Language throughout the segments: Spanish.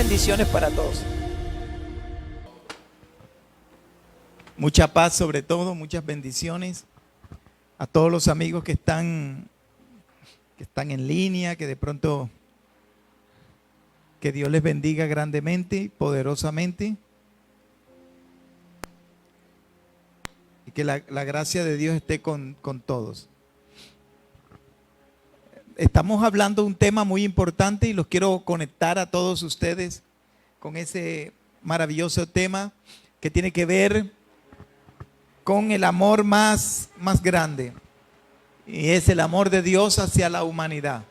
bendiciones para todos. Mucha paz sobre todo, muchas bendiciones a todos los amigos que están en línea, que de pronto que Dios les bendiga grandemente y poderosamente. Y que la gracia de Dios esté con todos. Estamos hablando de un tema muy importante y los quiero conectar a todos ustedes con ese maravilloso tema que tiene que ver con el amor más grande. Y es el amor de Dios hacia la humanidad.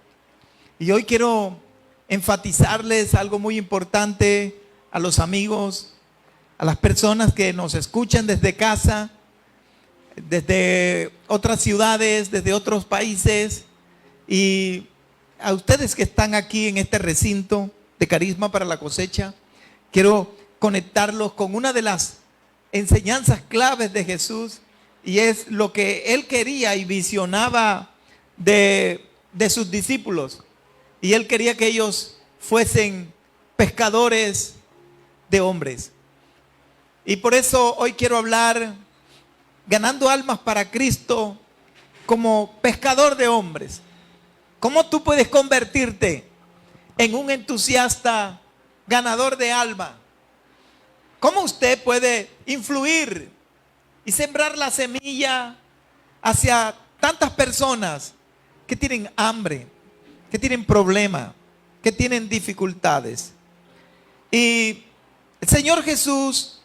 Y hoy quiero enfatizarles algo muy importante a los amigos, a las personas que nos escuchan desde casa, desde otras ciudades, desde otros países, y a ustedes que están aquí en este recinto de Carisma para la Cosecha. Quiero conectarlos con una de las enseñanzas claves de Jesús, y es lo que Él quería y visionaba de sus discípulos. Y Él quería que ellos fuesen pescadores de hombres. Y por eso hoy quiero hablar ganando almas para Cristo como pescador de hombres. ¿Cómo tú puedes convertirte en un entusiasta ganador de alma? ¿Cómo usted puede influir y sembrar la semilla hacia tantas personas que tienen hambre, que tienen problemas, que tienen dificultades? Y el Señor Jesús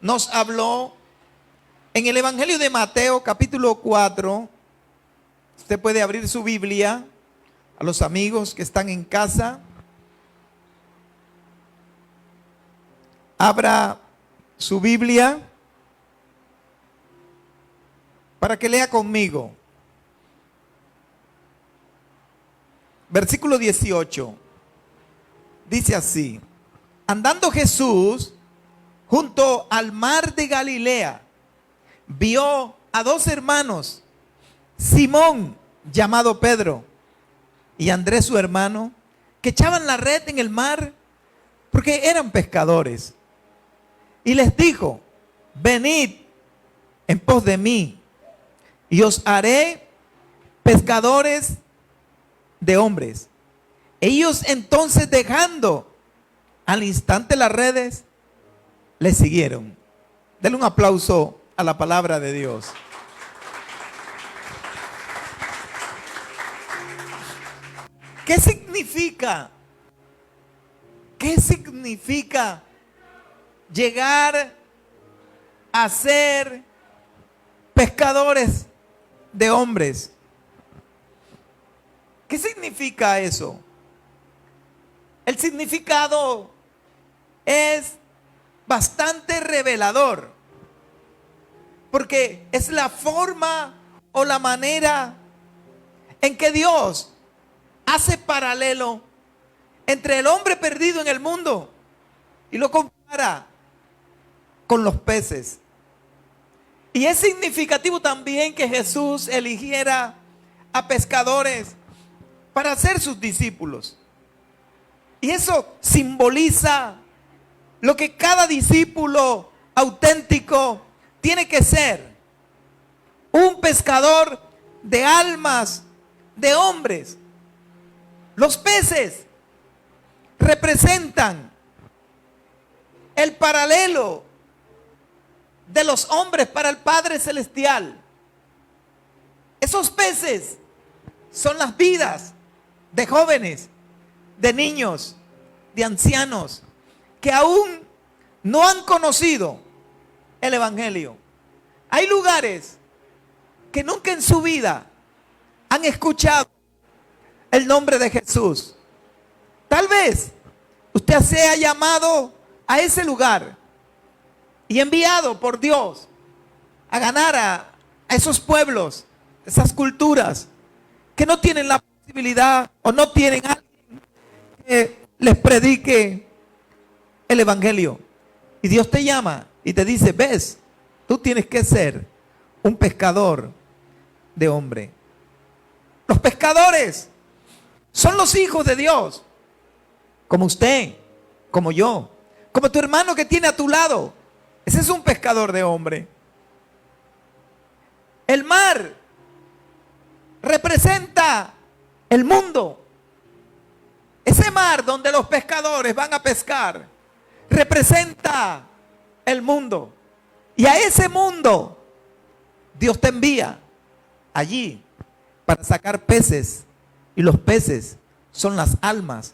nos habló en el Evangelio de Mateo, capítulo 4. Usted puede abrir su Biblia. A los amigos que están en casa, abra su Biblia para que lea conmigo. Versículo 18. Dice así: andando Jesús junto al mar de Galilea, vio a dos hermanos, Simón, llamado Pedro, y Andrés su hermano, que echaban la red en el mar porque eran pescadores. Y les dijo: venid en pos de mí, y os haré pescadores de hombres. Ellos entonces, dejando al instante las redes, les siguieron. Denle un aplauso a la palabra de Dios. ¿Qué significa? ¿Qué significa llegar a ser pescadores de hombres? ¿Qué significa eso? El significado es bastante revelador, porque es la forma o la manera en que Dios hace paralelo entre el hombre perdido en el mundo y lo compara con los peces. Y es significativo también que Jesús eligiera a pescadores para ser sus discípulos. Y eso simboliza lo que cada discípulo auténtico tiene que ser: un pescador de almas, de hombres. Los peces representan el paralelo de los hombres para el Padre Celestial. Esos peces son las vidas de jóvenes, de niños, de ancianos que aún no han conocido el Evangelio. Hay lugares que nunca en su vida han escuchado el nombre de Jesús. Tal vez usted sea llamado a ese lugar y enviado por Dios a ganar a esos pueblos, esas culturas que no tienen la posibilidad o no tienen a alguien que les predique el Evangelio. Y Dios te llama y te dice: ves, tú tienes que ser un pescador de hombre. Los pescadores son los hijos de Dios, como usted, como yo, como tu hermano que tiene a tu lado. Ese es un pescador de hombre. El mar representa el mundo. Ese mar donde los pescadores van a pescar representa el mundo. Y a ese mundo Dios te envía allí para sacar peces. Y los peces son las almas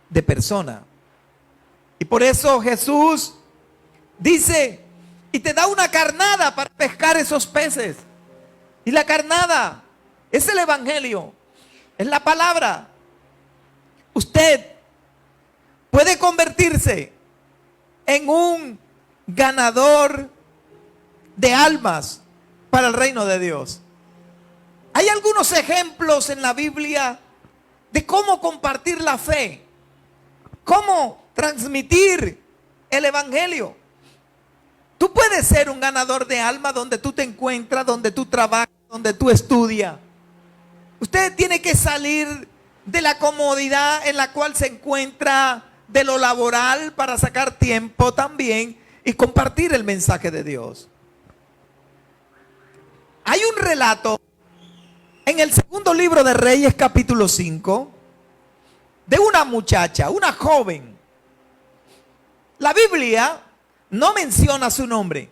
de personas. Y por eso Jesús dice, y te da una carnada para pescar esos peces. Y la carnada es el evangelio, es la palabra. Usted puede convertirse en un ganador de almas para el reino de Dios. Hay algunos ejemplos en la Biblia de cómo compartir la fe, cómo transmitir el evangelio. Tú puedes ser un ganador de alma donde tú te encuentras, donde tú trabajas, donde tú estudias. Usted tiene que salir de la comodidad en la cual se encuentra, de lo laboral, para sacar tiempo también y compartir el mensaje de Dios. Hay un relato en el segundo libro de Reyes, capítulo 5, de una muchacha, una joven. La Biblia no menciona su nombre.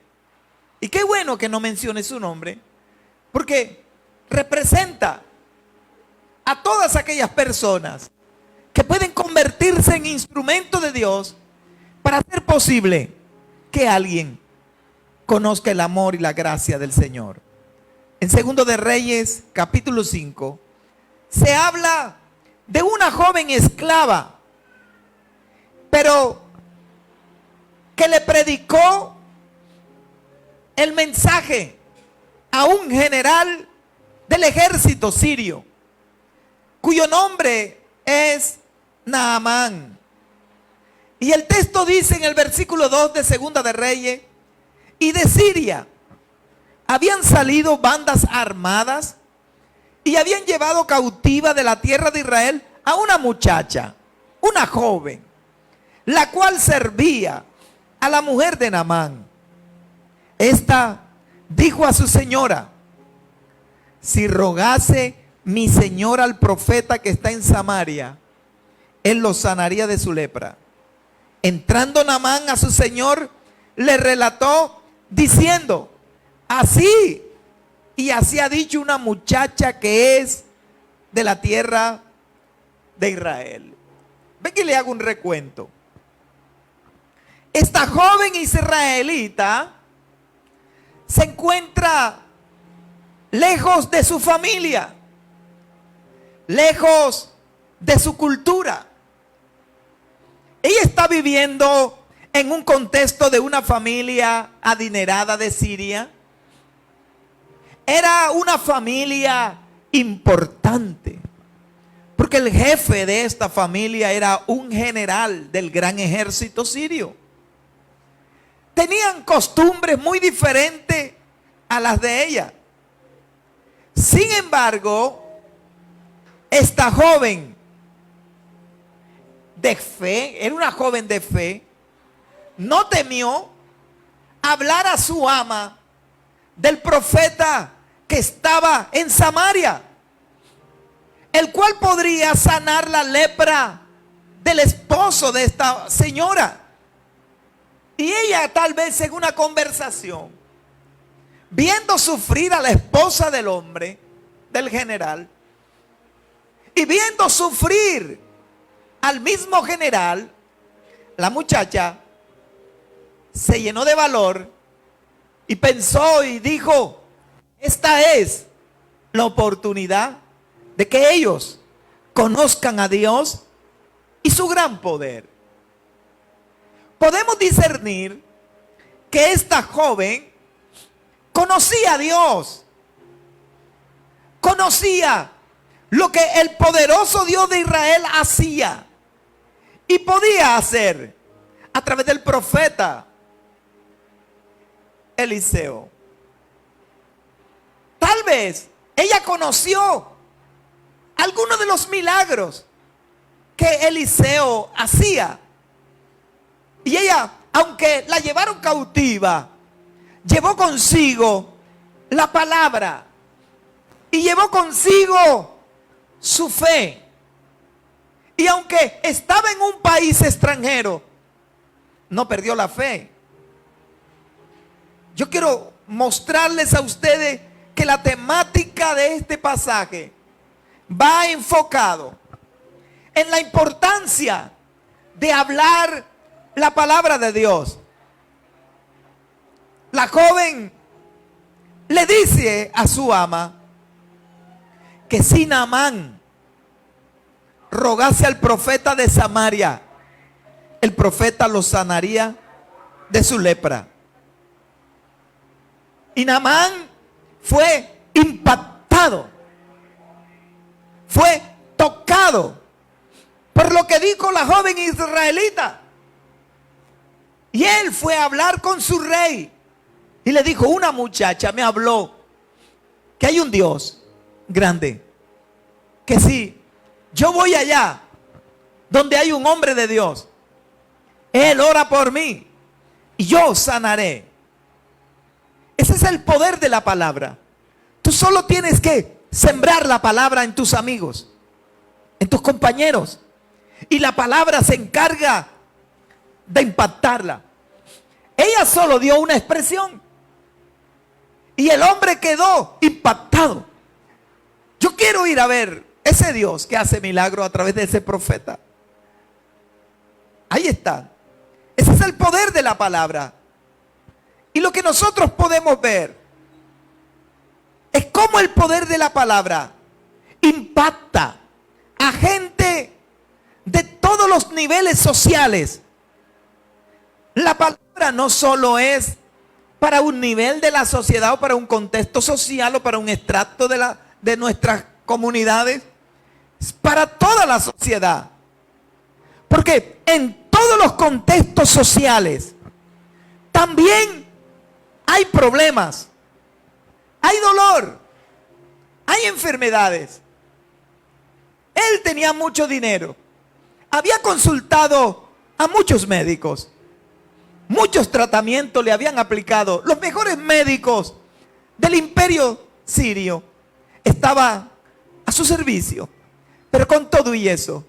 Y qué bueno que no mencione su nombre, porque representa a todas aquellas personas que pueden convertirse en instrumento de Dios para hacer posible que alguien conozca el amor y la gracia del Señor. En segundo de Reyes, capítulo 5, se habla de una joven esclava, pero que le predicó el mensaje a un general del ejército sirio, cuyo nombre es Naamán. Y el texto dice en el versículo 2 de Segunda de Reyes, y de Siria habían salido bandas armadas y habían llevado cautiva de la tierra de Israel a una muchacha, una joven, la cual servía a la mujer de Naamán. Esta dijo a su señora: si rogase mi señor al profeta que está en Samaria, él lo sanaría de su lepra. Entrando Naamán a su señor, le relató diciendo: así y así ha dicho una muchacha que es de la tierra de Israel. Ve que le hago un recuento. Esta joven israelita se encuentra lejos de su familia, lejos de su cultura. Ella está viviendo en un contexto de una familia adinerada de Siria. Era una familia importante, porque el jefe de esta familia era un general del gran ejército sirio. Tenían costumbres muy diferentes a las de ella. Sin embargo, esta joven de fe, era una joven de fe, no temió hablar a su ama del profeta que estaba en Samaria, el cual podría sanar la lepra del esposo de esta señora. Y ella, tal vez en una conversación, viendo sufrir a la esposa del hombre, del general, y viendo sufrir al mismo general, la muchacha se llenó de valor y pensó y dijo: esta es la oportunidad de que ellos conozcan a Dios y su gran poder. Podemos discernir que esta joven conocía a Dios, conocía lo que el poderoso Dios de Israel hacía y podía hacer a través del profeta Eliseo. Tal vez ella conoció algunos de los milagros que Eliseo hacía. Y ella, aunque la llevaron cautiva, llevó consigo la palabra y llevó consigo su fe. Y aunque estaba en un país extranjero, no perdió la fe. Yo quiero mostrarles a ustedes que la temática de este pasaje va enfocado en la importancia de hablar la palabra de Dios. La joven le dice a su ama que si Naamán rogase al profeta de Samaria, el profeta lo sanaría de su lepra. Y Naamán fue impactado, fue tocado por lo que dijo la joven israelita. Y él fue a hablar con su rey y le dijo: una muchacha me habló que hay un Dios grande, que si yo voy allá donde hay un hombre de Dios, él ora por mí y yo sanaré. Ese es el poder de la palabra. Tú solo tienes que sembrar la palabra en tus amigos, en tus compañeros, y la palabra se encarga de impactarla. Ella solo dio una expresión y el hombre quedó impactado. Yo quiero ir a ver ese Dios que hace milagros a través de ese profeta. Ahí está. Ese es el poder de la palabra. Y lo que nosotros podemos ver es cómo el poder de la palabra impacta a gente de todos los niveles sociales. La palabra no solo es para un nivel de la sociedad o para un contexto social o para un extracto de nuestras comunidades. Es para toda la sociedad. Porque en todos los contextos sociales también hay problemas, hay dolor, hay enfermedades. Él tenía mucho dinero, había consultado a muchos médicos, muchos tratamientos le habían aplicado. Los mejores médicos del imperio sirio estaban a su servicio, pero con todo y eso,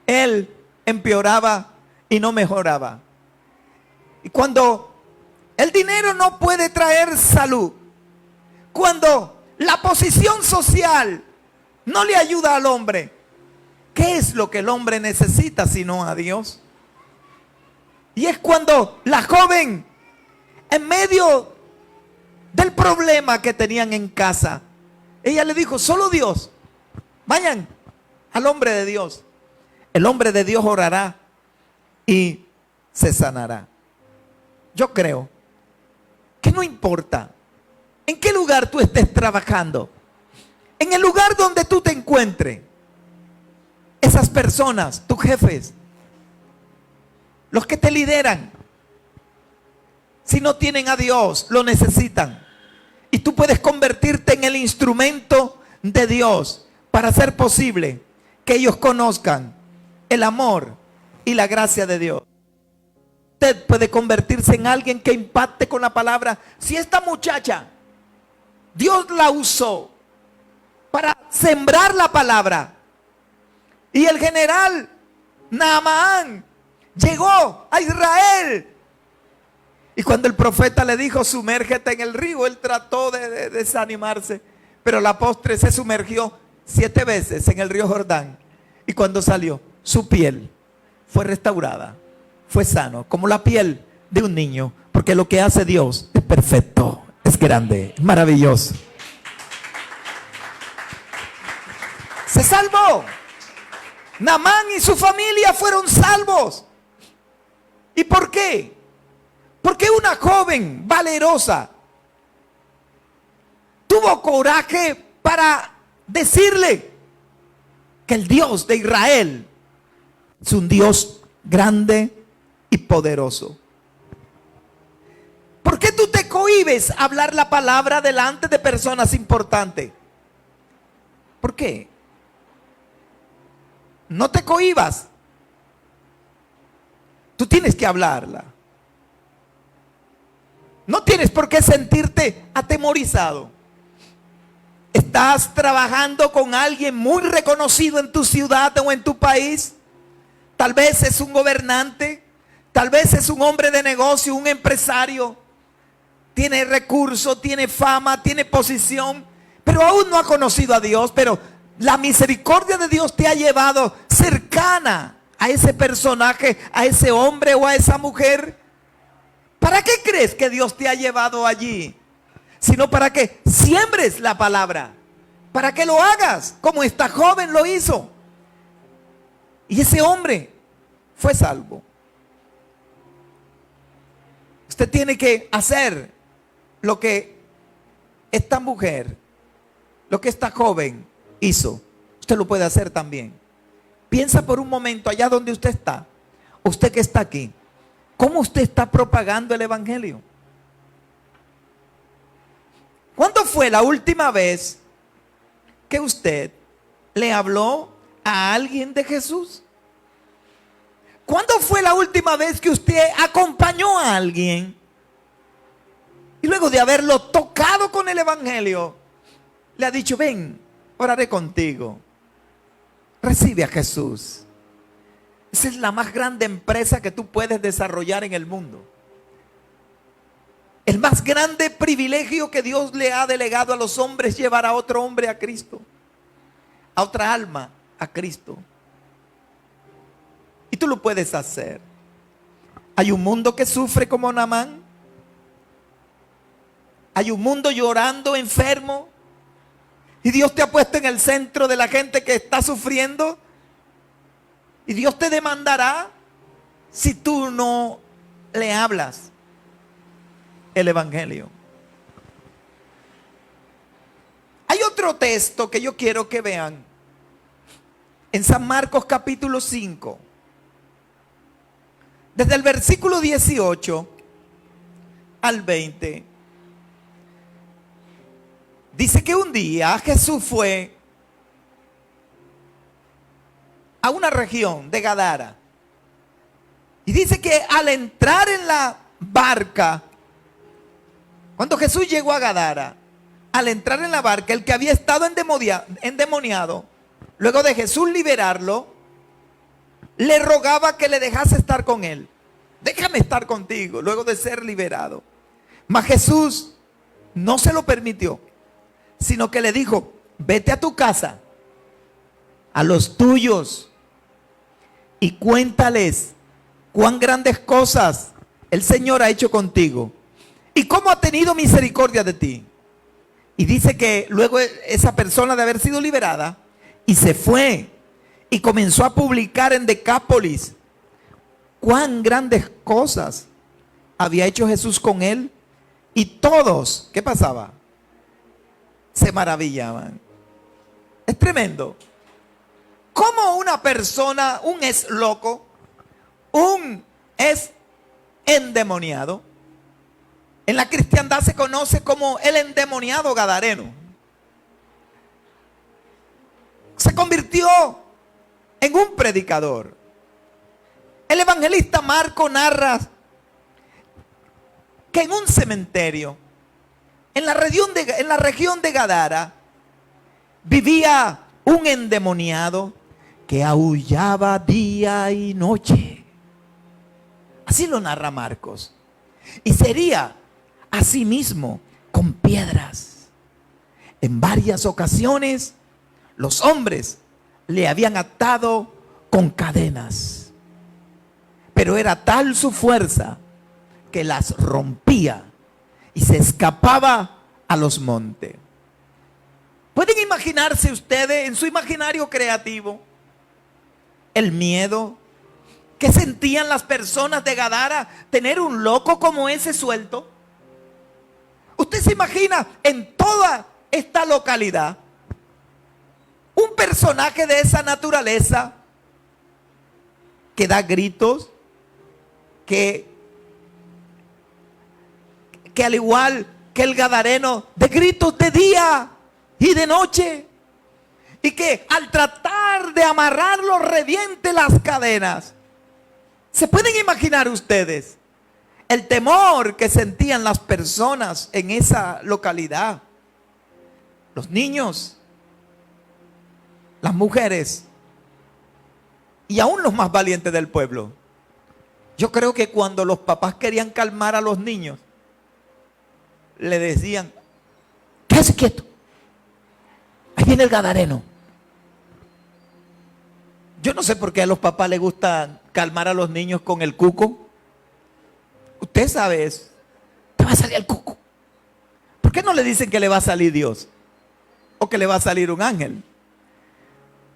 él empeoraba y no mejoraba. Y cuando el dinero no puede traer salud, cuando la posición social no le ayuda al hombre, ¿qué es lo que el hombre necesita sino a Dios? Y es cuando la joven, en medio del problema que tenían en casa, ella le dijo: solo Dios, vayan al hombre de Dios. El hombre de Dios orará y se sanará. Yo creo que no importa en qué lugar tú estés trabajando, en el lugar donde tú te encuentres, esas personas, tus jefes, los que te lideran, si no tienen a Dios, lo necesitan. Y tú puedes convertirte en el instrumento de Dios para hacer posible que ellos conozcan el amor y la gracia de Dios. Usted puede convertirse en alguien que impacte con la palabra. Si esta muchacha, Dios la usó para sembrar la palabra, y el general Naamán llegó a Israel, y cuando el profeta le dijo: sumérgete en el río, él trató de desanimarse, pero a la postre se sumergió 7 veces en el río Jordán, y cuando salió, su piel fue restaurada, fue sano, como la piel de un niño, porque lo que hace Dios es perfecto, es grande, es maravilloso. Se salvó. Naamán y su familia fueron salvos. ¿Y por qué? Porque una joven valerosa tuvo coraje para decirle que el Dios de Israel es un Dios grande y poderoso. ¿Por qué tú te cohibes a hablar la palabra delante de personas importantes? ¿Por qué? No te cohibas. Tú tienes que hablarla. No tienes por qué sentirte atemorizado. Estás trabajando con alguien muy reconocido en tu ciudad o en tu país. Tal vez es un gobernante, tal vez es un hombre de negocio, un empresario. Tiene recursos, tiene fama, tiene posición, pero aún no ha conocido a Dios. Pero la misericordia de Dios te ha llevado cercana a ese personaje, a ese hombre o a esa mujer. ¿Para qué crees que Dios te ha llevado allí? Sino para que siembres la palabra, para que lo hagas como esta joven lo hizo. Y ese hombre fue salvo. Usted tiene que hacer lo que esta mujer, lo que esta joven hizo. Usted lo puede hacer también. Piensa por un momento allá donde usted está, usted que está aquí, ¿cómo usted está propagando el evangelio? ¿Cuándo fue la última vez que usted le habló a alguien de Jesús? ¿Cuándo fue la última vez que usted acompañó a alguien y luego de haberlo tocado con el evangelio, le ha dicho: ven, oraré contigo, recibe a Jesús? Esa es la más grande empresa que tú puedes desarrollar en el mundo. El más grande privilegio que Dios le ha delegado a los hombres, llevar a otro hombre a Cristo, a otra alma a Cristo. Y tú lo puedes hacer. Hay un mundo que sufre como Naamán. Hay un mundo llorando, enfermo. Y Dios te ha puesto en el centro de la gente que está sufriendo. Y Dios te demandará si tú no le hablas el evangelio. Hay otro texto que yo quiero que vean. En San Marcos capítulo 5. Desde el versículo 18 al 20. Dice que un día Jesús fue a una región de Gadara. Y dice que al entrar en la barca, cuando Jesús llegó a Gadara, al entrar en la barca, el que había estado endemoniado, luego de Jesús liberarlo, le rogaba que le dejase estar con él. Déjame estar contigo, luego de ser liberado. Mas Jesús no se lo permitió, sino que le dijo: vete a tu casa, a los tuyos, y cuéntales cuán grandes cosas el Señor ha hecho contigo y cómo ha tenido misericordia de ti. Y dice que luego esa persona, de haber sido liberada, y se fue y comenzó a publicar en Decápolis cuán grandes cosas había hecho Jesús con él. Y todos, ¿qué pasaba? Se maravillaban. Es tremendo. ¿Cómo una persona, un es loco, un es endemoniado, en la cristiandad se conoce como el endemoniado gadareno, se convirtió en un predicador? El evangelista Marco narra que en un cementerio, en la región de Gadara, vivía un endemoniado que aullaba día y noche. Así lo narra Marcos. Y sería asimismo con piedras. En varias ocasiones los hombres le habían atado con cadenas, pero era tal su fuerza que las rompía y se escapaba a los montes. ¿Pueden imaginarse ustedes en su imaginario creativo el miedo que sentían las personas de Gadara tener un loco como ese suelto? ¿Usted se imagina en toda esta localidad un personaje de esa naturaleza que da gritos, que al igual que el gadareno, de gritos de día y de noche, y que al tratar de amarrarlo reviente las cadenas? ¿Se pueden imaginar ustedes el temor que sentían las personas en esa localidad? Los niños, las mujeres y aún los más valientes del pueblo. Yo creo que cuando los papás querían calmar a los niños, le decían: quédese quieto, ahí viene el gadareno. Yo no sé por qué a los papás les gusta calmar a los niños con el cuco. Usted sabe eso. Te va a salir el cuco. ¿Por qué no le dicen que le va a salir Dios? O que le va a salir un ángel.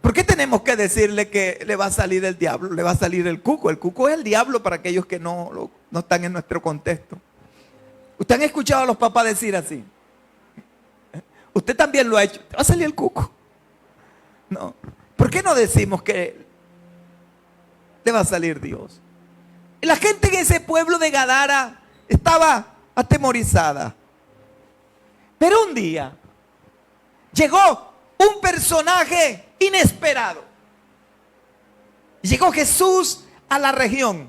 ¿Por qué tenemos que decirle que le va a salir el diablo? Le va a salir el cuco. El cuco es el diablo para aquellos que no están en nuestro contexto. ¿Usted han escuchado a los papás decir así? Usted también lo ha hecho. Te va a salir el cuco. No. ¿Por qué no decimos que le va a salir Dios? Y la gente en ese pueblo de Gadara estaba atemorizada. Pero un día llegó un personaje inesperado. Llegó Jesús a la región.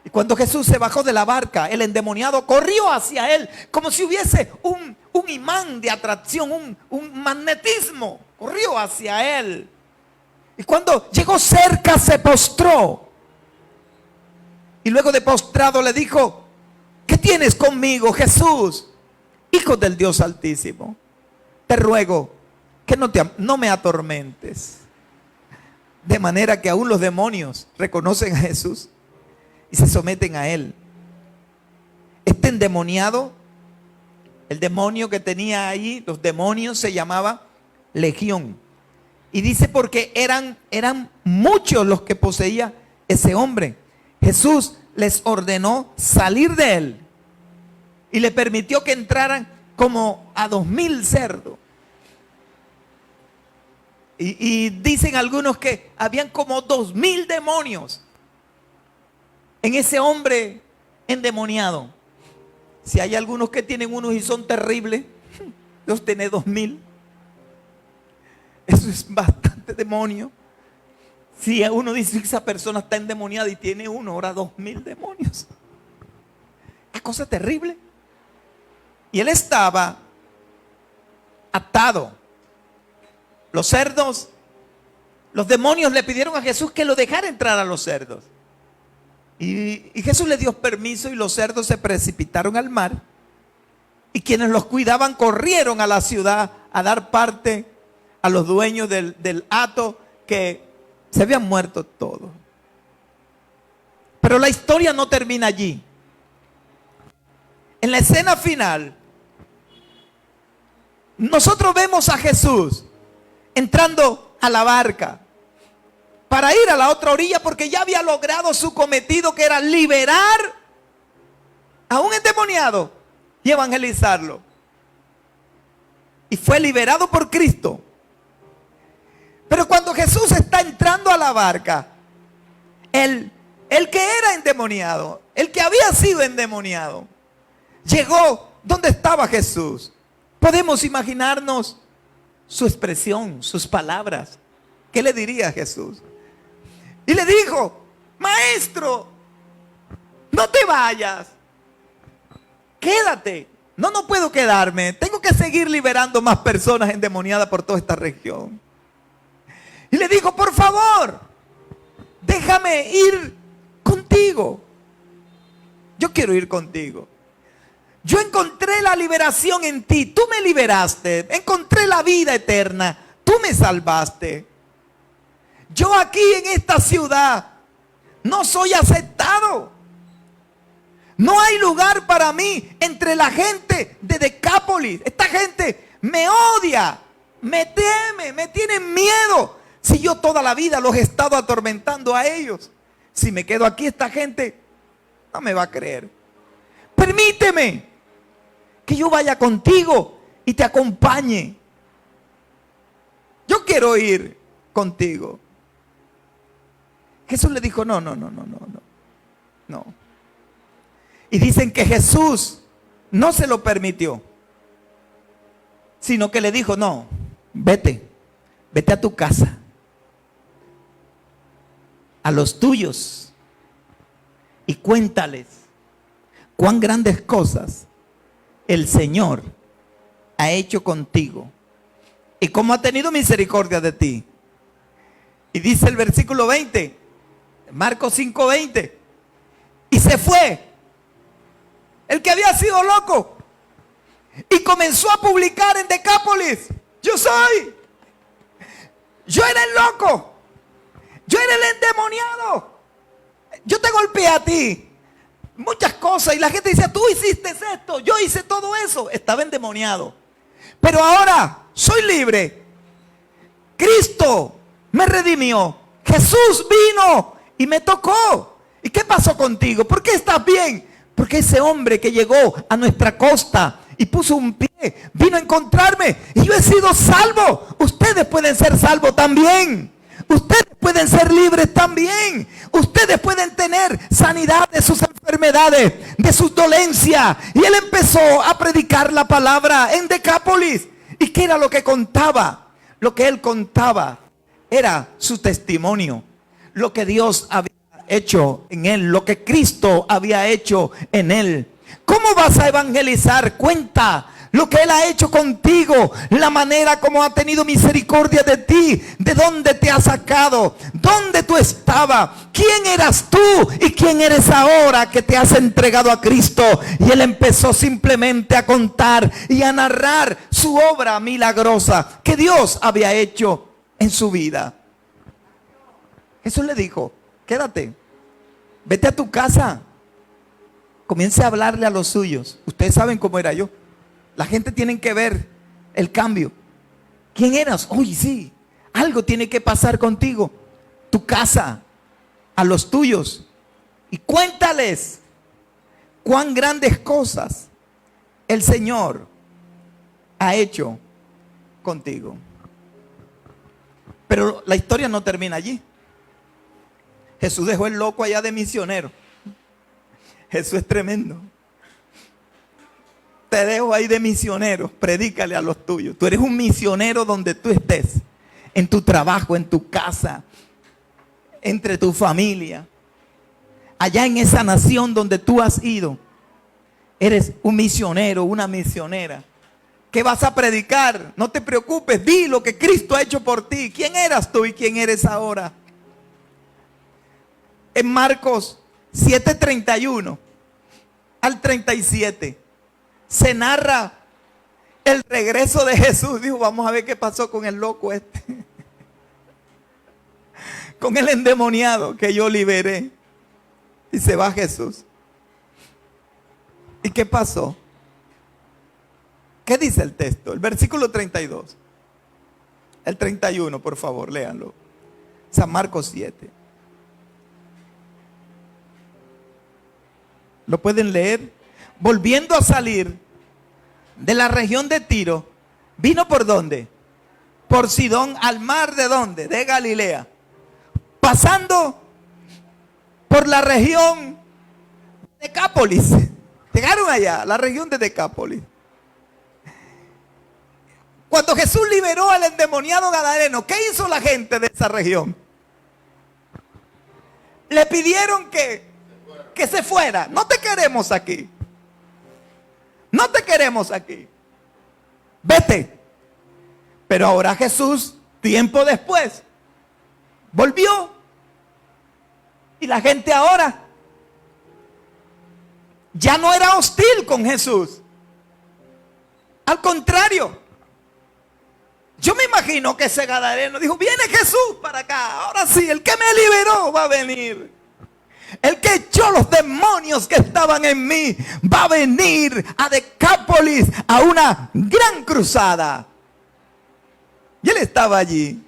Y cuando Jesús se bajó de la barca, el endemoniado corrió hacia él como si hubiese un imán de atracción, un magnetismo. Corrió hacia él. Y cuando llegó cerca se postró. Y luego de postrado le dijo: ¿qué tienes conmigo, Jesús, Hijo del Dios Altísimo? Te ruego que no me atormentes. De manera que aún los demonios reconocen a Jesús y se someten a él. Este endemoniado, el demonio que tenía allí, los demonios, se llamaba Legión. Y dice porque eran muchos los que poseía ese hombre. Jesús les ordenó salir de él y le permitió que entraran como a 2000 cerdos. Y dicen algunos que habían como 2000 demonios en ese hombre endemoniado. Si hay algunos que tienen unos y son terribles, Dios tiene 2000. Eso es bastante demonio. Si uno dice que esa persona está endemoniada y tiene uno, ahora 2000 demonios. Qué cosa terrible. Y él estaba atado. Los cerdos, los demonios le pidieron a Jesús que lo dejara entrar a los cerdos. Y Jesús le dio permiso y los cerdos se precipitaron al mar. Y quienes los cuidaban corrieron a la ciudad a dar parte a los dueños del hato, que se habían muerto todos. Pero la historia no termina allí. En la escena final, nosotros vemos a Jesús entrando a la barca para ir a la otra orilla, porque ya había logrado su cometido, que era liberar a un endemoniado y evangelizarlo. Y fue liberado por Cristo. Pero cuando Jesús está entrando a la barca, el que era endemoniado, el que había sido endemoniado, llegó donde estaba Jesús. Podemos imaginarnos su expresión, sus palabras. ¿Qué le diría a Jesús? Y le dijo: maestro, no te vayas, quédate. No puedo quedarme, tengo que seguir liberando más personas endemoniadas por toda esta región. Y le dijo: por favor, déjame ir contigo. Yo quiero ir contigo. Yo encontré la liberación en ti, tú me liberaste. Encontré la vida eterna, tú me salvaste. Yo aquí en esta ciudad no soy aceptado. No hay lugar para mí entre la gente de Decápolis. Esta gente me odia, me teme, me tienen miedo. Si yo toda la vida los he estado atormentando a ellos, si me quedo aquí, esta gente no me va a creer. Permíteme que yo vaya contigo y te acompañe. Yo quiero ir contigo. Jesús le dijo: no. Y dicen que Jesús no se lo permitió, sino que le dijo: no, vete a tu casa, a los tuyos, y cuéntales cuán grandes cosas el Señor ha hecho contigo y cómo ha tenido misericordia de ti. Y dice el versículo 20, Marcos 5:20, y se fue el que había sido loco y comenzó a publicar en Decápolis: yo era el loco, yo era el endemoniado, yo te golpeé a ti, muchas cosas. Y la gente dice: tú hiciste esto, yo hice todo eso. Estaba endemoniado, pero ahora soy libre. Cristo me redimió, Jesús vino y me tocó. ¿Y qué pasó contigo? ¿Por qué estás bien? Porque ese hombre que llegó a nuestra costa y puso un pie, vino a encontrarme y yo he sido salvo. Ustedes pueden ser salvos también. Ustedes pueden ser libres también. Ustedes pueden tener sanidad de sus enfermedades, de sus dolencias. Y él empezó a predicar la palabra en Decápolis. ¿Y qué era lo que contaba? Lo que él contaba era su testimonio, lo que Dios había hecho en él, lo que Cristo había hecho en él. ¿Cómo vas a evangelizar? Cuenta lo que él ha hecho contigo, la manera como ha tenido misericordia de ti, de dónde te ha sacado, dónde tú estabas, quién eras tú y quién eres ahora que te has entregado a Cristo. Y él empezó simplemente a contar y a narrar su obra milagrosa que Dios había hecho en su vida. Jesús le dijo: quédate, vete a tu casa, comience a hablarle a los suyos. Ustedes saben cómo era yo. La gente tiene que ver el cambio. ¿Quién eras? Oye, sí, algo tiene que pasar contigo. Tu casa, a los tuyos, y cuéntales cuán grandes cosas el Señor ha hecho contigo. Pero la historia no termina allí. Jesús dejó el loco allá de misionero. Jesús es tremendo. Te dejo ahí de misionero, predícale a los tuyos. Tú eres un misionero donde tú estés, en tu trabajo, en tu casa, entre tu familia, allá en esa nación donde tú has ido. Eres un misionero, una misionera. ¿Qué vas a predicar? No te preocupes, di lo que Cristo ha hecho por ti. ¿Quién eras tú y quién eres ahora? En Marcos 7:31 al 37 se narra el regreso de Jesús. Dijo: vamos a ver qué pasó con el loco este, con el endemoniado que yo liberé. Y se va Jesús. ¿Y qué pasó? ¿Qué dice el texto? El versículo 32. El 31, por favor, léanlo. San Marcos 7. ¿Lo pueden leer? Volviendo a salir de la región de Tiro, vino ¿por dónde? Por Sidón, al mar de ¿dónde? De Galilea. Pasando por la región de Decápolis. Llegaron allá, la región de Decápolis. Cuando Jesús liberó al endemoniado gadareno, ¿qué hizo la gente de esa región? Le pidieron que se fuera. No te queremos aquí. No te queremos aquí. Vete. Pero ahora Jesús, tiempo después, volvió. Y la gente ahora ya no era hostil con Jesús. Al contrario. Yo me imagino que ese gadareno dijo: viene Jesús para acá. Ahora sí, el que me liberó va a venir. El que echó los demonios que estaban en mí va a venir a Decápolis a una gran cruzada. Y él estaba allí.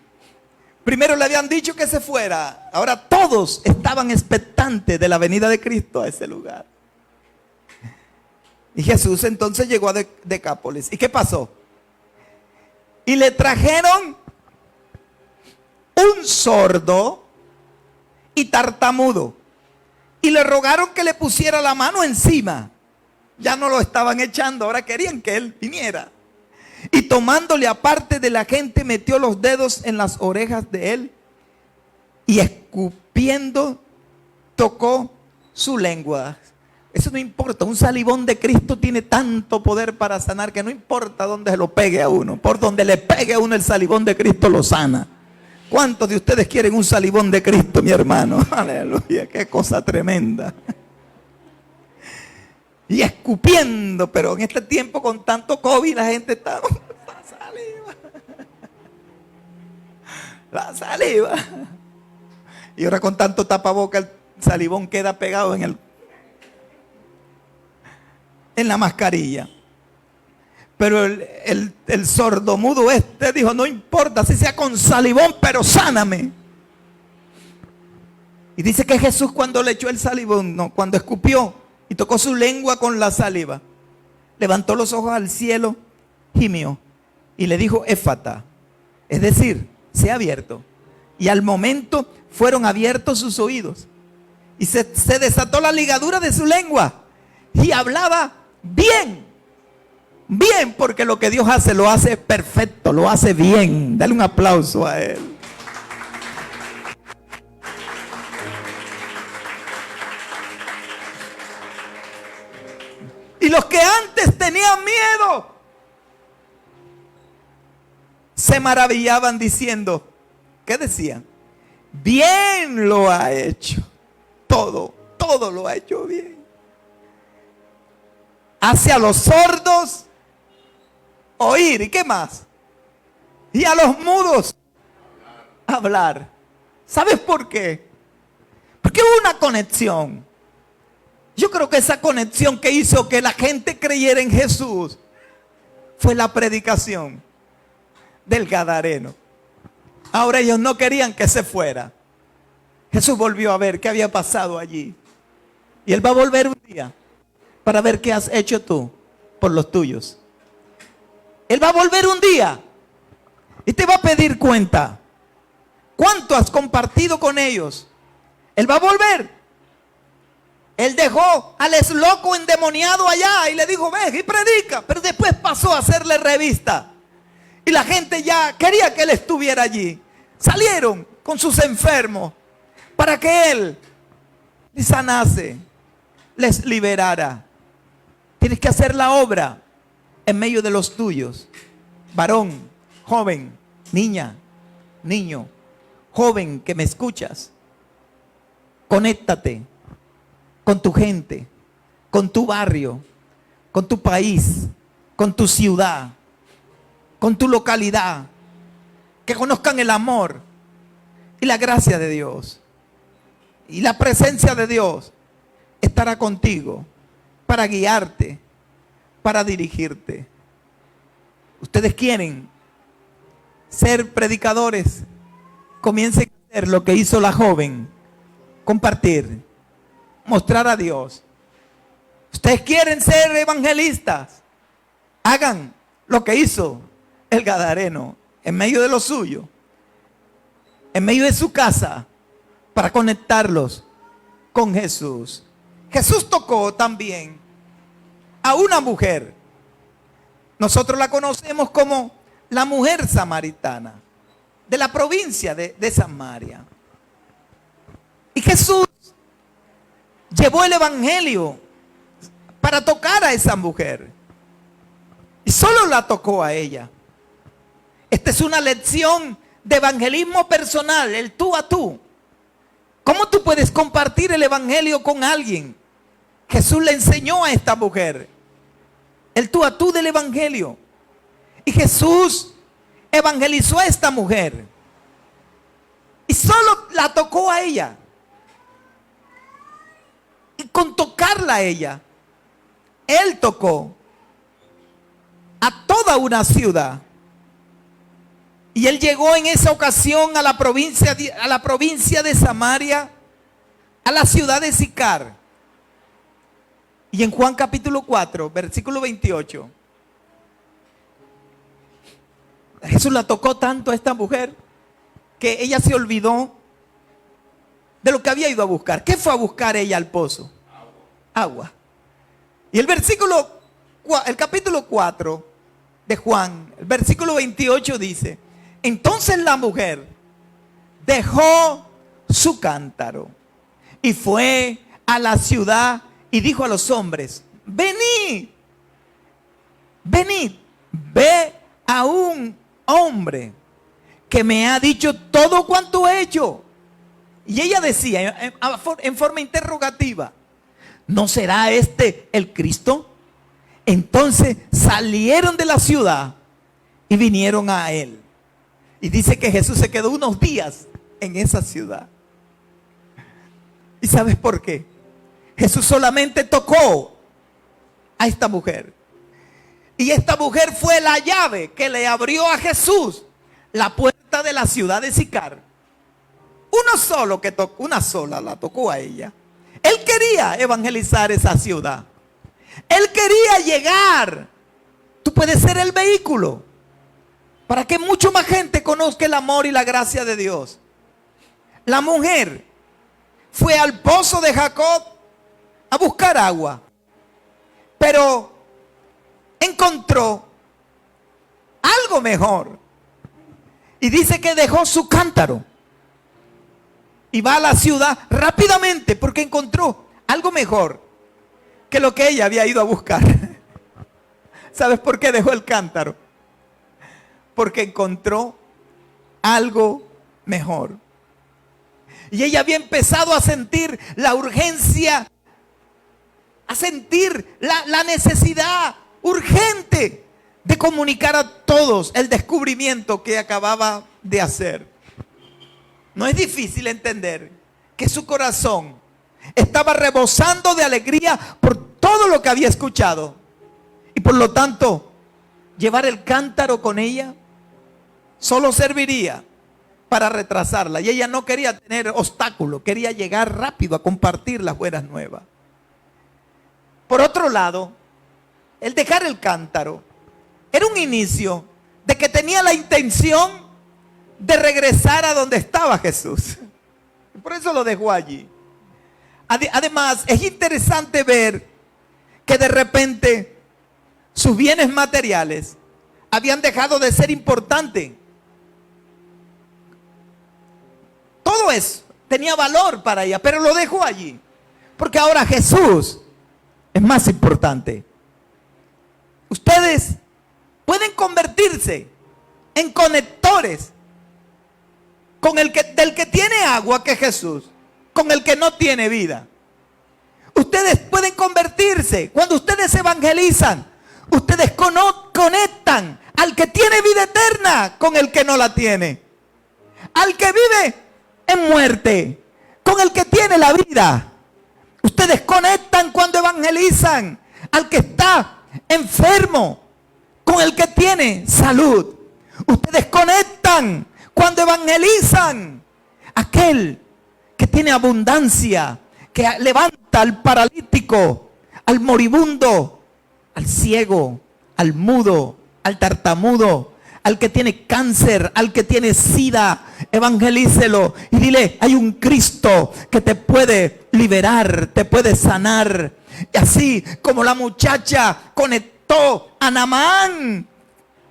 Primero le habían dicho que se fuera. Ahora todos estaban expectantes de la venida de Cristo a ese lugar. Y Jesús entonces llegó a Decápolis. ¿Y qué pasó? Y le trajeron un sordo y tartamudo. Y le rogaron que le pusiera la mano encima. Ya no lo estaban echando, ahora querían que él viniera. Y tomándole aparte de la gente, metió los dedos en las orejas de él. Y escupiendo, tocó su lengua. Eso no importa, un salivón de Cristo tiene tanto poder para sanar que no importa dónde se lo pegue a uno. Por donde le pegue a uno el salivón de Cristo lo sana. ¿Cuántos de ustedes quieren un salivón de Cristo, mi hermano? Aleluya, qué cosa tremenda. Y escupiendo, pero en este tiempo con tanto COVID la gente está... La saliva. Y ahora con tanto tapaboca el salivón queda pegado en la mascarilla. Pero el sordomudo dijo, no importa si sea con salivón, pero sáname. Y dice que Jesús cuando le echó el salivón, no, cuando escupió y tocó su lengua con la saliva, levantó los ojos al cielo, gimió y le dijo, éfata, es decir, se ha abierto. Y al momento fueron abiertos sus oídos y se desató la ligadura de su lengua y hablaba bien, porque lo que Dios hace lo hace perfecto, lo hace bien. Dale un aplauso a Él. Y los que antes tenían miedo se maravillaban diciendo, ¿qué decían? Bien lo ha hecho. Todo lo ha hecho bien. Hace a los sordos oír. ¿Y qué más? Y a los mudos hablar. ¿Sabes por qué? Porque hubo una conexión. Yo creo que esa conexión que hizo que la gente creyera en Jesús fue la predicación del Gadareno. Ahora ellos no querían que se fuera. Jesús volvió a ver qué había pasado allí. Y Él va a volver un día para ver qué has hecho tú por los tuyos. Él va a volver un día y te va a pedir cuenta. ¿Cuánto has compartido con ellos? Él va a volver. Él dejó al loco endemoniado allá y le dijo, ve y predica. Pero después pasó a hacerle revista. Y la gente ya quería que Él estuviera allí. Salieron con sus enfermos para que Él les sanase, les liberara. Tienes que hacer la obra en medio de los tuyos. Varón, joven, niña, niño, joven que me escuchas. Conéctate con tu gente, con tu barrio, con tu país, con tu ciudad, con tu localidad. Que conozcan el amor y la gracia de Dios. Y la presencia de Dios estará contigo para guiarte, para dirigirte. Ustedes quieren ser predicadores, comiencen a hacer lo que hizo la joven, compartir, mostrar a Dios. Ustedes quieren ser evangelistas, hagan lo que hizo el Gadareno en medio de lo suyo, en medio de su casa, para conectarlos con Jesús. Jesús tocó también a una mujer. Nosotros la conocemos como la mujer samaritana, de la provincia de Samaria. Y Jesús llevó el evangelio para tocar a esa mujer. Y solo la tocó a ella. Esta es una lección de evangelismo personal, el tú a tú. ¿Cómo tú puedes compartir el evangelio con alguien? Jesús le enseñó a esta mujer el tú a tú del evangelio. Y Jesús evangelizó a esta mujer. Y solo la tocó a ella. Y con tocarla a ella, Él tocó a toda una ciudad. Y Él llegó en esa ocasión a la provincia de Samaria, a la ciudad de Sicar. Y en Juan capítulo 4, versículo 28, Jesús la tocó tanto a esta mujer que ella se olvidó de lo que había ido a buscar. ¿Qué fue a buscar ella al pozo? Agua. Y el capítulo 4 de Juan, el versículo 28 dice: entonces la mujer dejó su cántaro y fue a la ciudad y dijo a los hombres: venid, venid, ve a un hombre que me ha dicho todo cuanto he hecho. Y ella decía en forma interrogativa: ¿no será este el Cristo? Entonces salieron de la ciudad y vinieron a él. Y dice que Jesús se quedó unos días en esa ciudad. ¿Y sabes por qué? Jesús solamente tocó a esta mujer. Y esta mujer fue la llave que le abrió a Jesús la puerta de la ciudad de Sicar. Una sola la tocó a ella. Él quería evangelizar esa ciudad. Él quería llegar. Tú puedes ser el vehículo para que mucho más gente conozca el amor y la gracia de Dios. La mujer fue al pozo de Jacob a buscar agua, pero encontró algo mejor. Y dice que dejó su cántaro y va a la ciudad rápidamente porque encontró algo mejor que lo que ella había ido a buscar. ¿Sabes por qué dejó el cántaro? Porque encontró algo mejor. Y ella había empezado a sentir la urgencia, a sentir la necesidad urgente de comunicar a todos el descubrimiento que acababa de hacer. No es difícil entender que su corazón estaba rebosando de alegría por todo lo que había escuchado. Y por lo tanto, llevar el cántaro con ella solo serviría para retrasarla. Y ella no quería tener obstáculos, quería llegar rápido a compartir las buenas nuevas. Por otro lado, el dejar el cántaro era un inicio de que tenía la intención de regresar a donde estaba Jesús. Por eso lo dejó allí. Además, es interesante ver que de repente sus bienes materiales habían dejado de ser importantes. Todo eso tenía valor para ella, pero lo dejó allí. Porque ahora Jesús es más importante. Ustedes pueden convertirse en conectores del que tiene agua, que es Jesús, con el que no tiene vida. Ustedes pueden convertirse, cuando ustedes evangelizan, ustedes conectan al que tiene vida eterna con el que no la tiene. Al que vive en muerte con el que tiene la vida. Ustedes conectan cuando evangelizan al que está enfermo con el que tiene salud. Ustedes conectan cuando evangelizan aquel que tiene abundancia, que levanta al paralítico, al moribundo, al ciego, al mudo, al tartamudo, al que tiene cáncer, al que tiene sida. Evangelícelo y dile: hay un Cristo que te puede liberar, te puede sanar. Y así como la muchacha conectó a Naamán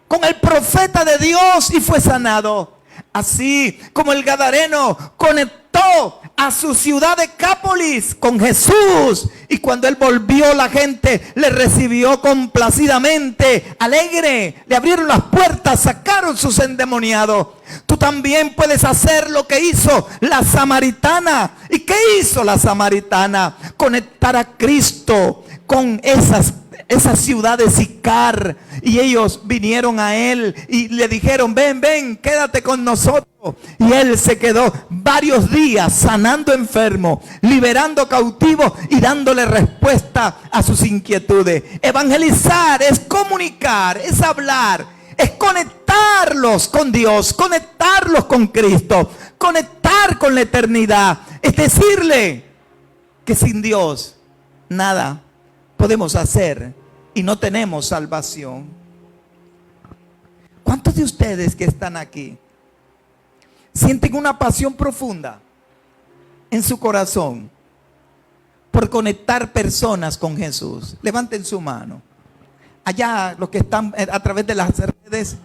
con el profeta de Dios y fue sanado, así como el gadareno conectó a su ciudad de Decápolis con Jesús, y cuando él volvió, la gente le recibió complacidamente, alegre, le abrieron las puertas, sacaron sus endemoniados. Tú también puedes hacer lo que hizo la samaritana. ¿Y qué hizo la samaritana? Conectar a Cristo con esa ciudad de Sicar, y ellos vinieron a él y le dijeron: ven, quédate con nosotros. Y él se quedó varios días sanando enfermos, liberando cautivos y dándole respuesta a sus inquietudes. Evangelizar es comunicar, es hablar, es conectarlos con Dios, conectarlos con Cristo, conectar con la eternidad. Es decirle que sin Dios nada podemos hacer y no tenemos salvación. ¿Cuántos de ustedes que están aquí sienten una pasión profunda en su corazón por conectar personas con Jesús? Levanten su mano. Allá los que están a través de las redes,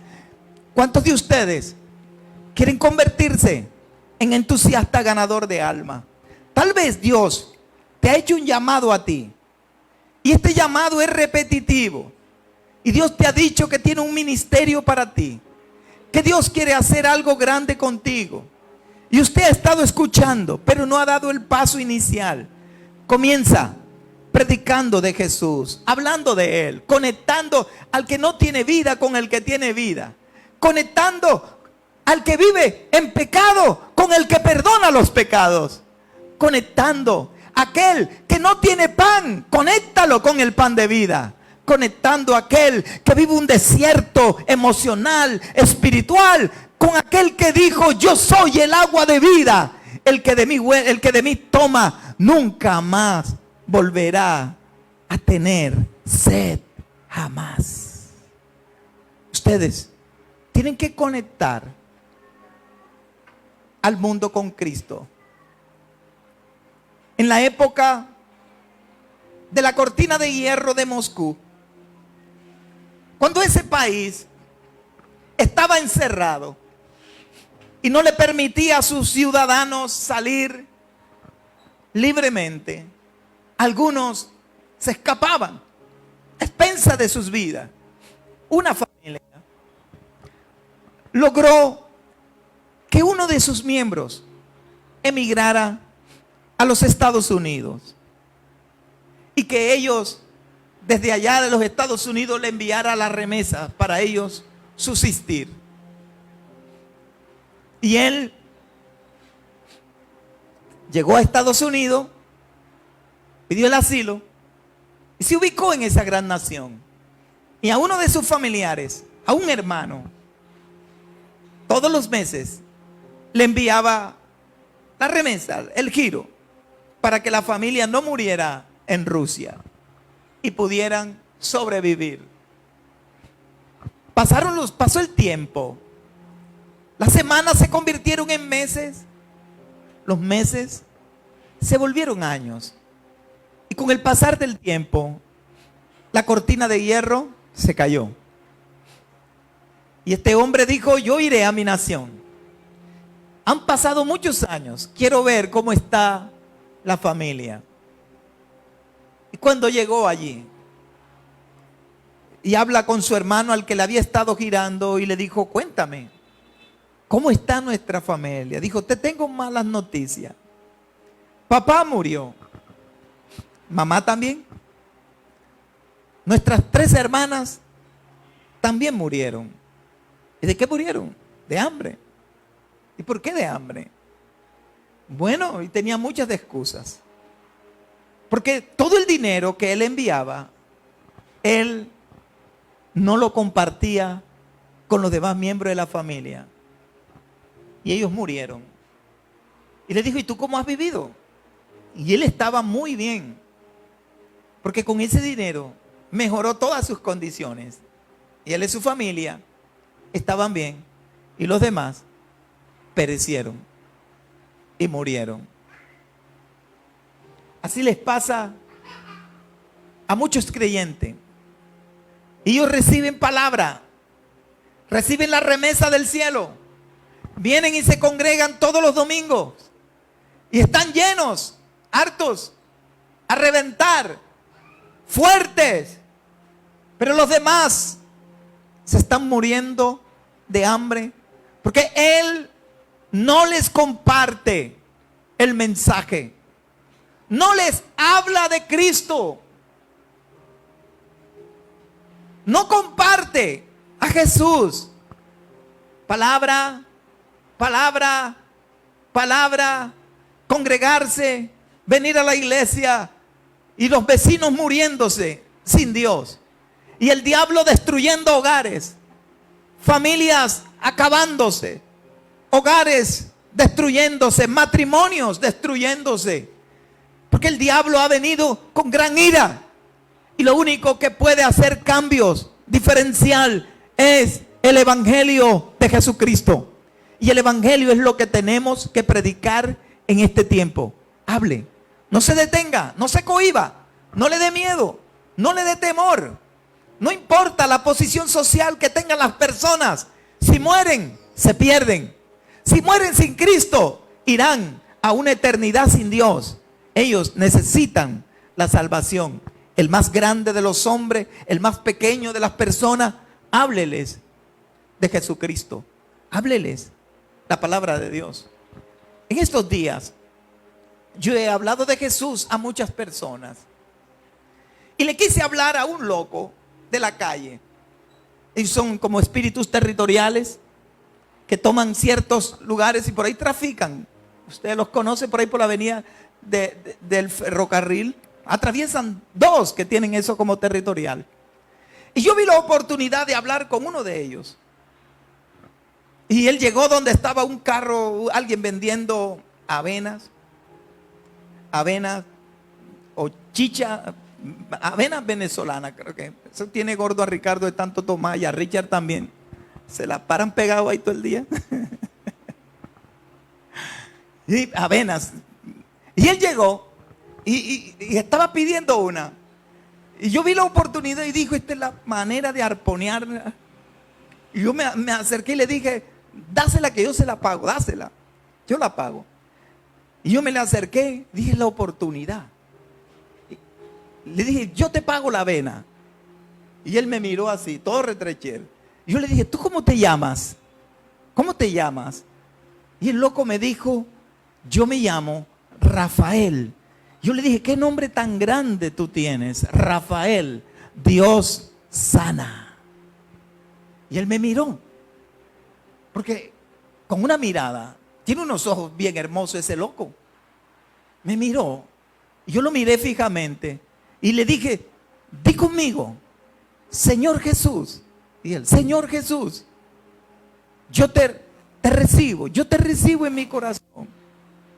¿cuántos de ustedes quieren convertirse en entusiasta ganador de alma? Tal vez Dios te ha hecho un llamado a ti. Y este llamado es repetitivo. Y Dios te ha dicho que tiene un ministerio para ti. Que Dios quiere hacer algo grande contigo. Y usted ha estado escuchando, pero no ha dado el paso inicial. Comienza predicando de Jesús, hablando de Él, conectando al que no tiene vida con el que tiene vida. Conectando al que vive en pecado con el que perdona los pecados. Conectando a aquel que no tiene pan, conéctalo con el pan de vida. Conectando a aquel que vive un desierto emocional, espiritual, con aquel que dijo: yo soy el agua de vida. El que de mí toma nunca más volverá a tener sed, jamás. Ustedes tienen que conectar al mundo con Cristo. En la época de la cortina de hierro de Moscú, cuando ese país estaba encerrado y no le permitía a sus ciudadanos salir libremente, algunos se escapaban a expensas de sus vidas. Una familia logró que uno de sus miembros emigrara a los Estados Unidos y que ellos desde allá de los Estados Unidos le enviara las remesas para ellos subsistir. Y él llegó a Estados Unidos, pidió el asilo y se ubicó en esa gran nación. Y a uno de sus familiares, a un hermano, todos los meses le enviaba la remesa, el giro, para que la familia no muriera en Rusia y pudieran sobrevivir. Pasó el tiempo. Las semanas se convirtieron en meses. Los meses se volvieron años. Y con el pasar del tiempo, la cortina de hierro se cayó. Y este hombre dijo: yo iré a mi nación. Han pasado muchos años. Quiero ver cómo está la familia. Y cuando llegó allí y habla con su hermano al que le había estado girando y le dijo: cuéntame, ¿cómo está nuestra familia? Dijo: te tengo malas noticias. Papá murió. Mamá también. Nuestras 3 hermanas también murieron. ¿Y de qué murieron? De hambre. ¿Y por qué de hambre? Bueno, y tenía muchas excusas. Porque todo el dinero que él enviaba, él no lo compartía con los demás miembros de la familia. Y ellos murieron. Y le dijo: ¿y tú cómo has vivido? Y él estaba muy bien. Porque con ese dinero mejoró todas sus condiciones. Y él y su familia estaban bien. Y los demás perecieron y murieron. Así les pasa a muchos creyentes. Ellos reciben palabra, reciben la remesa del cielo, vienen y se congregan todos los domingos y están llenos, hartos, a reventar, fuertes. Pero los demás se están muriendo de hambre porque él no les comparte el mensaje. No les habla de Cristo. No comparte a Jesús. Palabra, palabra, palabra. Congregarse, venir a la iglesia y los vecinos muriéndose sin Dios. Y el diablo destruyendo hogares. Familias acabándose. Hogares destruyéndose. Matrimonios destruyéndose. Porque el diablo ha venido con gran ira. Y lo único que puede hacer cambios diferencial es el evangelio de Jesucristo. Y el evangelio es lo que tenemos que predicar en este tiempo. Hable. No se detenga. No se cohíba. No le dé miedo. No le dé temor. No importa la posición social que tengan las personas. Si mueren, se pierden. Si mueren sin Cristo, irán a una eternidad sin Dios. Ellos necesitan la salvación. El más grande de los hombres, el más pequeño de las personas, hábleles de Jesucristo. Hábleles la palabra de Dios. En estos días, yo he hablado de Jesús a muchas personas. Y le quise hablar a un loco de la calle. Ellos son como espíritus territoriales que toman ciertos lugares y por ahí trafican. Ustedes los conocen por ahí por la avenida del ferrocarril. Atraviesan dos que tienen eso como territorial. Y yo vi la oportunidad de hablar con uno de ellos. Y él llegó donde estaba un carro, alguien vendiendo avenas o chicha, avenas venezolanas, creo que. Eso tiene gordo a Ricardo de tanto tomar y a Richard también. Se la paran pegado ahí todo el día. Y avenas. Y él llegó y estaba pidiendo una. Y yo vi la oportunidad y dijo, esta es la manera de arponear. Y yo me acerqué y le dije, dásela que yo se la pago, dásela. Yo la pago. Y yo me le acerqué, dije la oportunidad. Le dije, yo te pago la avena. Y él me miró así, todo retrechero. Y yo le dije, ¿tú cómo te llamas? ¿Cómo te llamas? Y el loco me dijo, yo me llamo Rafael. Yo le dije, ¿qué nombre tan grande tú tienes? Rafael, Dios sana. Y él me miró. Porque con una mirada, tiene unos ojos bien hermosos ese loco. Me miró. Y yo lo miré fijamente. Y le dije, di conmigo, Señor Jesús. Y él, Señor Jesús, yo te recibo en mi corazón.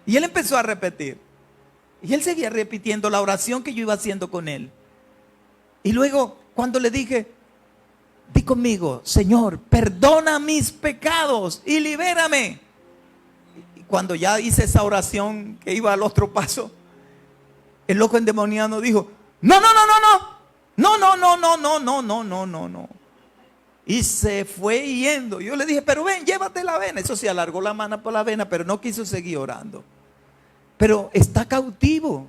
Y él empezó a repetir. Y él seguía repitiendo la oración que yo iba haciendo con él. Y luego, cuando le dije, di conmigo, Señor, perdona mis pecados y libérame. Y cuando ya hice esa oración que iba al otro paso, el loco endemoniado dijo, no. Y se fue yendo. Yo le dije, pero ven, llévate la avena. Eso sí, alargó la mano por la avena, pero no quiso seguir orando. Pero está cautivo.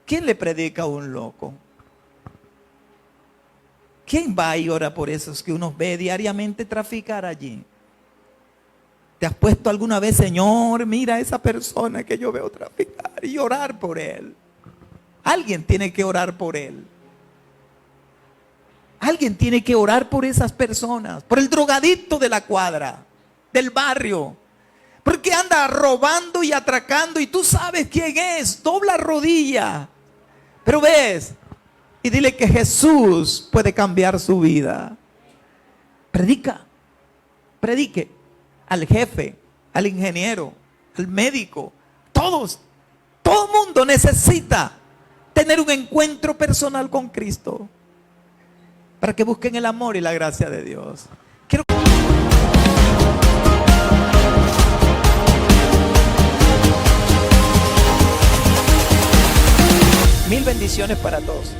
¿Quién le predica a un loco? ¿Quién va y ora por esos que uno ve diariamente traficar allí? ¿Te has puesto alguna vez, Señor, mira a esa persona que yo veo traficar y orar por él? Alguien tiene que orar por él. Alguien tiene que orar por esas personas, por el drogadicto de la cuadra, del barrio. Porque anda robando y atracando y tú sabes quién es. Dobla rodilla. Pero ves y dile que Jesús puede cambiar su vida. Predique al jefe, al ingeniero, al médico. Todo el mundo necesita tener un encuentro personal con Cristo para que busquen el amor y la gracia de Dios. Quiero... Mil bendiciones para todos.